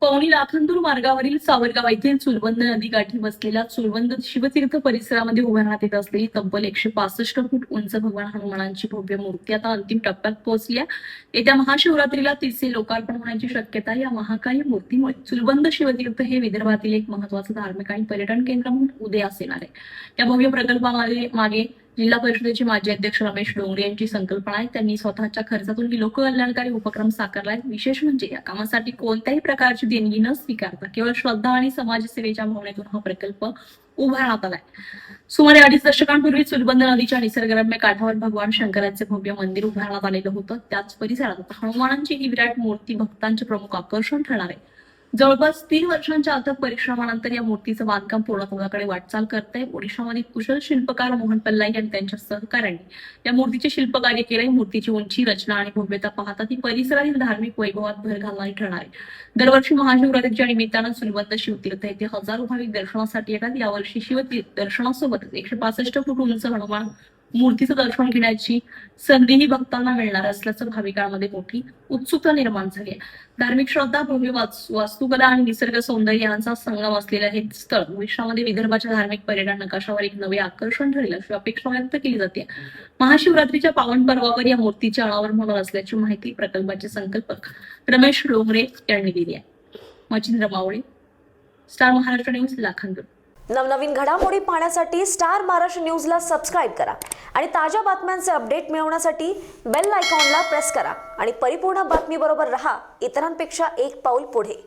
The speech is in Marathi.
पवनी लाखांदूर मार्गावरील सावरगाव येथील चुलबंद नदीकाठी बसलेल्या चुलबंद शिवतीर्थ परिसरामध्ये उभारण्यात येत असलेली तब्बल 165 फूट उंच भगवान हनुमानांची भव्य मूर्ती आता अंतिम टप्प्यात पोहोचली आहे. येत्या महाशिवरात्रीला तिचे लोकार्पण होण्याची शक्यता आहे. या महाकाय मूर्तीमुळे चुलबंद शिवतीर्थ हे विदर्भातील एक महत्त्वाचं धार्मिक आणि पर्यटन केंद्र म्हणून उदयास येणार आहे. या भव्य प्रकल्पामागे जिल्हा परिषदेचे माजी अध्यक्ष रमेश डोंगरे यांची संकल्पना आहे. त्यांनी स्वतःच्या खर्चातून ही लोककल्याणकारी उपक्रम साकारलाय. विशेष म्हणजे या कामासाठी कोणत्याही प्रकारची देणगी न स्वीकारता केवळ श्रद्धा आणि समाजसेवेच्या भावनेतून हा प्रकल्प उभारण्यात आलाय. सुमारे 2.5 दशकांपूर्वी चुलबंद नदीच्या निसर्गरम्य काठावर भगवान शंकराचे भव्य मंदिर उभारण्यात आलेलं होतं. त्याच परिसरात हनुमानांची ही विराट मूर्ती भक्तांचे प्रमुख आकर्षण ठरणार आहे. जवळपास 3 वर्षांच्या अथक परिश्रमानंतर या मूर्तीचं बांधकाम पूर्णत्वाकडे वाटचाल करत आहे. ओडिशामध्ये कुशल शिल्पकार मोहन पल्लाई आणि त्यांच्या सहकाऱ्यांनी या मूर्तीचे शिल्पकार्य केलंय. मूर्तीची उंची, रचना आणि भव्यता पाहता ती परिसरातील धार्मिक वैभवात भर घालणारी ठरणार आहे. दरवर्षी महाशिवरात्रीच्या निमित्तानं चुलबंद शिवतीर्थ येथे हजारो भाविक दर्शनासाठी येतात. यावर्षी शिवतीर्थ दर्शनासोबतच 165 फूट उंच हनुमान मूर्तीचं दर्शन घेण्याची संधीही भक्तांना मिळणार असल्याचं भाविकांमध्ये मोठी उत्सुकता निर्माण झाली आहे. धार्मिक श्रद्धा, भव्य वास्तुकला आणि निसर्ग सौंदर्य यांचा संगम असलेलं हे स्थळ भविष्यामध्ये विदर्भाच्या धार्मिक पर्यटन नकाशावर एक नवे आकर्षण ठरेल अशी अपेक्षा व्यक्त केली जाते. महाशिवरात्रीच्या पावन पर्वावर या मूर्तीचे अनावरण होणार असल्याची माहिती प्रकल्पाचे संकल्पक रमेश डोंगरे यांनी दिली आहे. मचिंद्र मावळे, स्टार महाराष्ट्र न्यूज, लाखांदूर. नवनवीन घडामोडी पाहण्यासाठी स्टार महाराष्ट्र न्यूजला सबस्क्राईब करा आणि ताज्या बातम्यांचे अपडेट मिळवण्यासाठी बेल आयकॉनला प्रेस करा आणि परिपूर्ण बातमीबरोबर रहा, इतरांपेक्षा एक पाऊल पुढे.